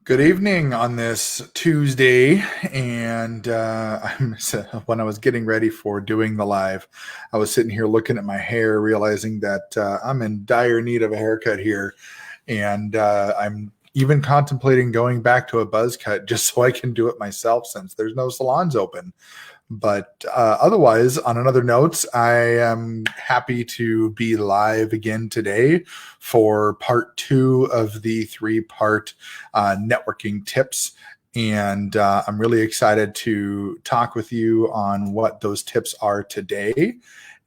Good evening on this Tuesday, and when I was getting ready for doing the live, I was sitting here looking at my hair, realizing that I'm in dire need of a haircut here, and I'm even contemplating going back to a buzz cut just so I can do it myself since there's no salons open. But otherwise, on another note, I am happy to be live again today for part two of the three-part networking tips. And I'm really excited to talk with you on what those tips are today.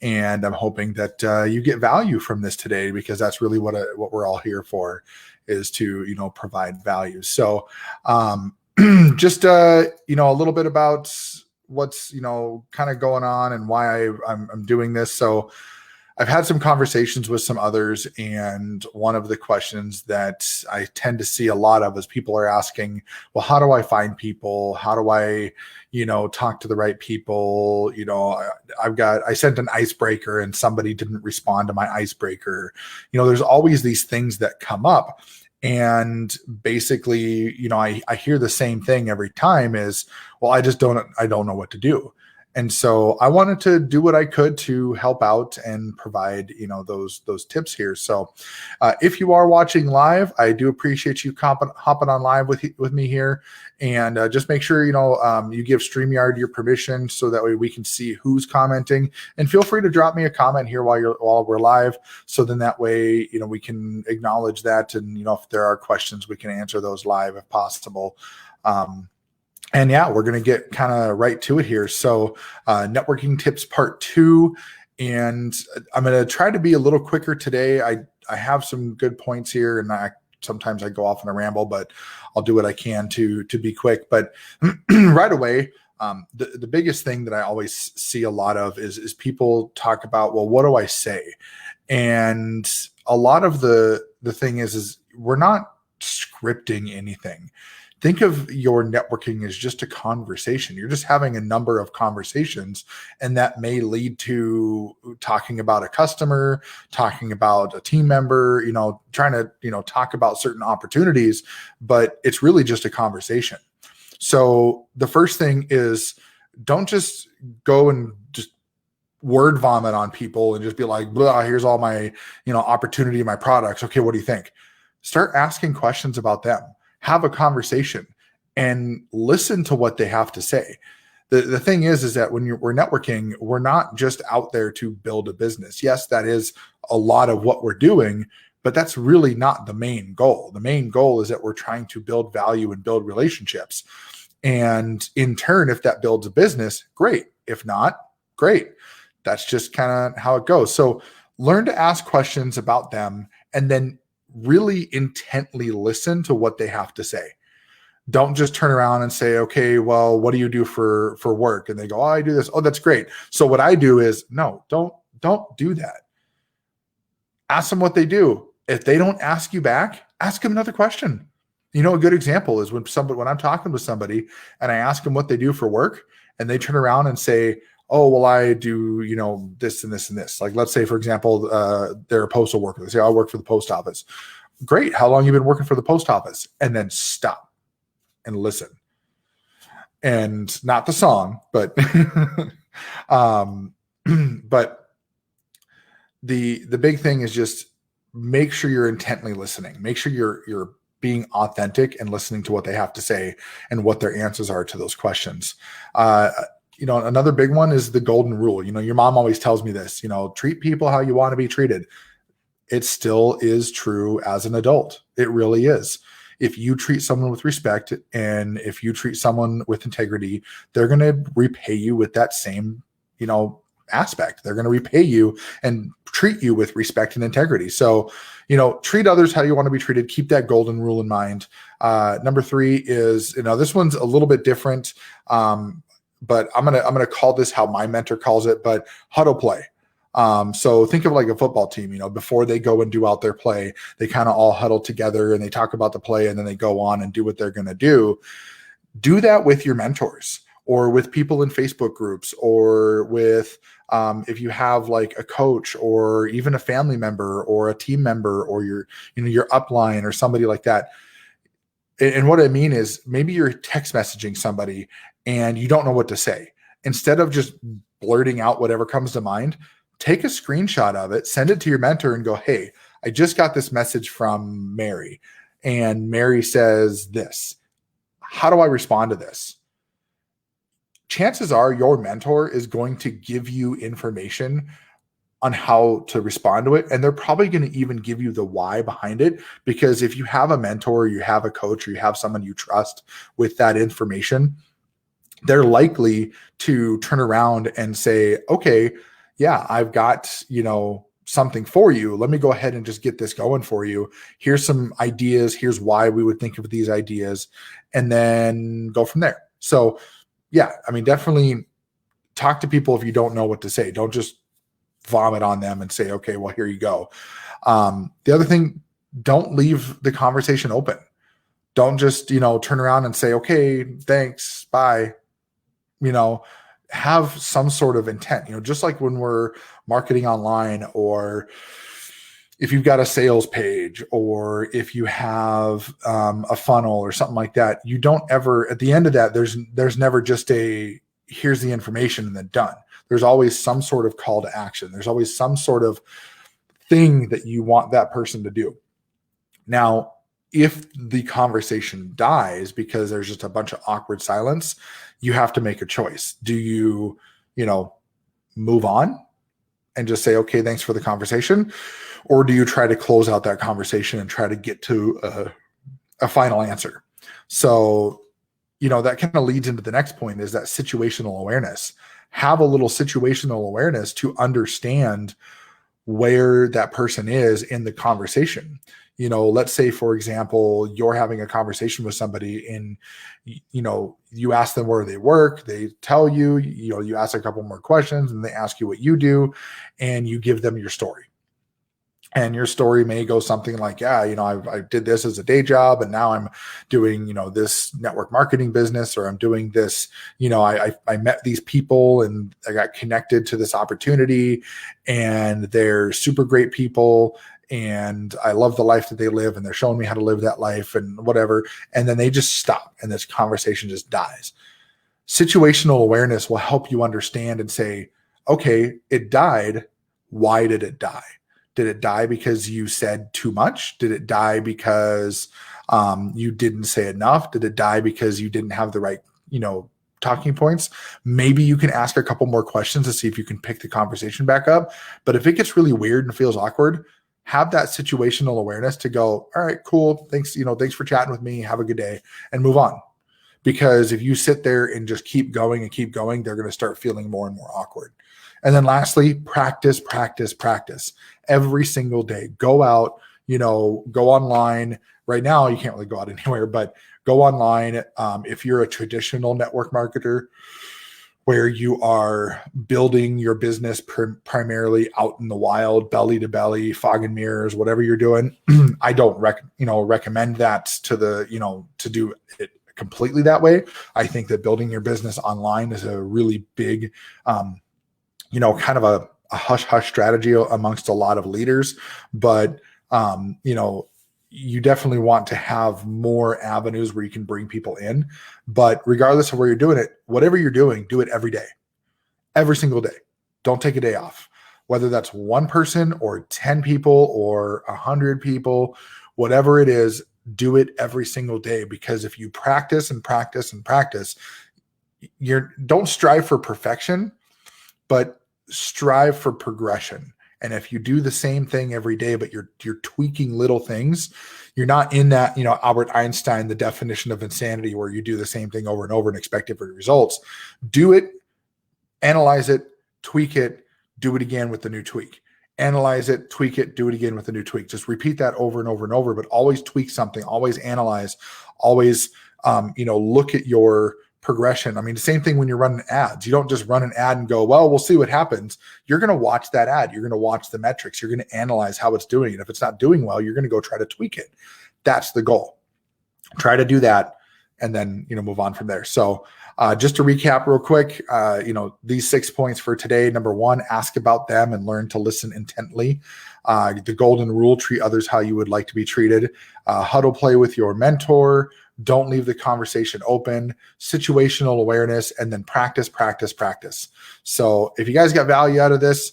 And I'm hoping that you get value from this today, because that's really what we're all here for, is to provide value. So just a little bit about what's kind of going on and why I'm doing this. So I've had some conversations with some others, and one of the questions that I tend to see a lot of is people are asking, well, how do I find people? How do I talk to the right people? I sent an icebreaker and somebody didn't respond to my icebreaker. There's always these things that come up. And basically, I hear the same thing every time is, well, I don't know what to do. And so I wanted to do what I could to help out and provide, those tips here. So if you are watching live, I do appreciate you hopping on live with me here. And just make sure, you give StreamYard your permission so that way we can see who's commenting. And feel free to drop me a comment here while we're live. So then that way, we can acknowledge that. And, if there are questions, we can answer those live if possible. And yeah, we're going to get kind of right to it here. So networking tips part two, and I'm going to try to be a little quicker today. I have some good points here, and sometimes I go off on a ramble, but I'll do what I can to be quick. But right away, the biggest thing that I always see a lot of is people talk about, well, what do I say? And a lot of the thing is we're not scripting anything. Think of your networking as just a conversation. You're just having a number of conversations, and that may lead to talking about a customer, talking about a team member, trying to, talk about certain opportunities, but it's really just a conversation. So the first thing is, don't just go and just word vomit on people and just be like, blah, here's all my, opportunity, my products. Okay, what do you think? Start asking questions about them. Have a conversation and listen to what they have to say. The thing is that when we're networking, we're not just out there to build a business. Yes, that is a lot of what we're doing, but that's really not the main goal. The main goal is that we're trying to build value and build relationships. And in turn, if that builds a business, great. If not, great. That's just kind of how it goes. So learn to ask questions about them, and then really intently listen to what they have to say. Don't just turn around and say, okay, well, what do you do for work? And they go, oh, I do this. Oh, that's great. So what I do is, no, don't do that. Ask them what they do. If they don't ask you back, ask them another question. A good example is when I'm talking with somebody and I ask them what they do for work, and they turn around and say, oh, well, I do, this and this and this. Like, let's say, for example, they're a postal worker. They say, I work for the post office. Great. How long have you been working for the post office? And then stop and listen. And not the song, but but the big thing is just make sure you're intently listening. Make sure you're being authentic and listening to what they have to say and what their answers are to those questions. Another big one is the golden rule. Your mom always tells me this, treat people how you want to be treated. It still is true as an adult. It really is. If you treat someone with respect and if you treat someone with integrity, they're going to repay you with that same, aspect. They're going to repay you and treat you with respect and integrity. So, treat others how you want to be treated. Keep that golden rule in mind. Number 3 is, this one's a little bit different. But I'm gonna call this how my mentor calls it, but huddle play. So think of like a football team, before they go and do out their play, they kind of all huddle together and they talk about the play, and then they go on and do what they're going to do. Do that with your mentors or with people in Facebook groups, or with if you have like a coach or even a family member or a team member or your upline or somebody like that. And what I mean is maybe you're text messaging somebody and you don't know what to say. Instead of just blurting out whatever comes to mind, take a screenshot of it, send it to your mentor and go, hey, I just got this message from Mary. And Mary says this. How do I respond to this? Chances are your mentor is going to give you information on how to respond to it. And they're probably going to even give you the why behind it. Because if you have a mentor, you have a coach, or you have someone you trust with that information, they're likely to turn around and say, okay, yeah, I've got, something for you. Let me go ahead and just get this going for you. Here's some ideas. Here's why we would think of these ideas, and then go from there. So yeah, I mean, definitely talk to people if you don't know what to say. Don't just vomit on them and say, okay, well, here you go. The other thing, don't leave the conversation open. Don't just, turn around and say, okay, thanks, bye. Have some sort of intent, just like when we're marketing online, or if you've got a sales page, or if you have a funnel or something like that, you don't ever, at the end of that, there's never just here's the information and then done. There's always some sort of call to action. There's always some sort of thing that you want that person to do. Now, if the conversation dies because there's just a bunch of awkward silence, you have to make a choice. Do you, move on and just say, okay, thanks for the conversation? Or do you try to close out that conversation and try to get to a final answer? So, that kind of leads into the next point, is that situational awareness. Have a little situational awareness to understand where that person is in the conversation. Let's say, for example, you're having a conversation with somebody and, you ask them where they work, they tell you, you ask a couple more questions and they ask you what you do, and you give them your story. And your story may go something like, yeah, I did this as a day job, and now I'm doing, this network marketing business, or I'm doing this, I met these people and I got connected to this opportunity, and they're super great people, and I love the life that they live, and they're showing me how to live that life and whatever. And then they just stop and this conversation just dies. Situational awareness will help you understand and say, okay, it died. Why did it die? Did it die because you said too much? Did it die because you didn't say enough? Did it die because you didn't have the right, talking points? Maybe you can ask a couple more questions to see if you can pick the conversation back up. But if it gets really weird and feels awkward, have that situational awareness to go, all right, cool. Thanks. Thanks for chatting with me. Have a good day, and move on. Because if you sit there and just keep going, they're going to start feeling more and more awkward. And then lastly, practice, practice, practice every single day. Go out, go online. Right now, you can't really go out anywhere, but go online. If you're a traditional network marketer, where you are building your business primarily out in the wild, belly to belly, fog and mirrors, whatever you're doing, I don't recommend that to do it completely that way. I think that building your business online is a really big, kind of a hush-hush strategy amongst a lot of leaders. But, you definitely want to have more avenues where you can bring people in. But regardless of where you're doing it, whatever you're doing, do it every day, every single day. Don't take a day off, whether that's one person or 10 people or 100 people, whatever it is, do it every single day. Because if you practice and practice and practice, don't strive for perfection, but strive for progression. And if you do the same thing every day, but you're tweaking little things, you're not in that, Albert Einstein, the definition of insanity, where you do the same thing over and over and expect different results. Do it, analyze it, tweak it, do it again with the new tweak. Analyze it, tweak it, do it again with a new tweak. Just repeat that over and over and over, but always tweak something, always analyze, always, look at your progression. I mean, the same thing when you're running ads. You don't just run an ad and go, well, we'll see what happens. You're going to watch that ad. You're going to watch the metrics. You're going to analyze how it's doing. And if it's not doing well, you're going to go try to tweak it. That's the goal. Try to do that. and then, move on from there. So just to recap real quick, these 6 points for today. Number one, ask about them and learn to listen intently. The golden rule, treat others how you would like to be treated. Huddle play with your mentor. Don't leave the conversation open. Situational awareness, and then practice, practice, practice. So if you guys got value out of this,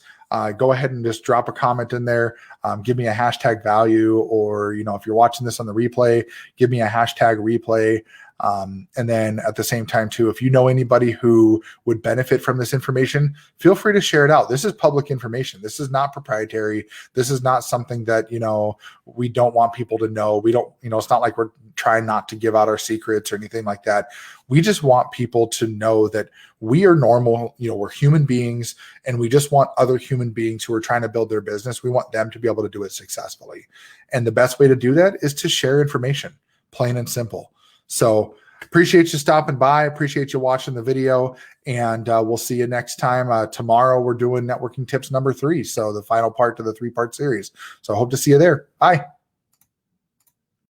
go ahead and just drop a comment in there. Give me a hashtag value, or, if you're watching this on the replay, give me a hashtag replay. And then at the same time too, if you know anybody who would benefit from this information, feel free to share it out. This is public information. This is not proprietary. This is not something that, we don't want people to know. We don't, it's not like we're trying not to give out our secrets or anything like that. We just want people to know that we are normal, we're human beings, and we just want other human beings who are trying to build their business. We want them to be able to do it successfully. And the best way to do that is to share information, plain and simple. So appreciate you stopping by. Appreciate you watching the video, and we'll see you next time. Tomorrow we're doing networking tips number 3. So the final part to the 3-part series. So I hope to see you there. Bye.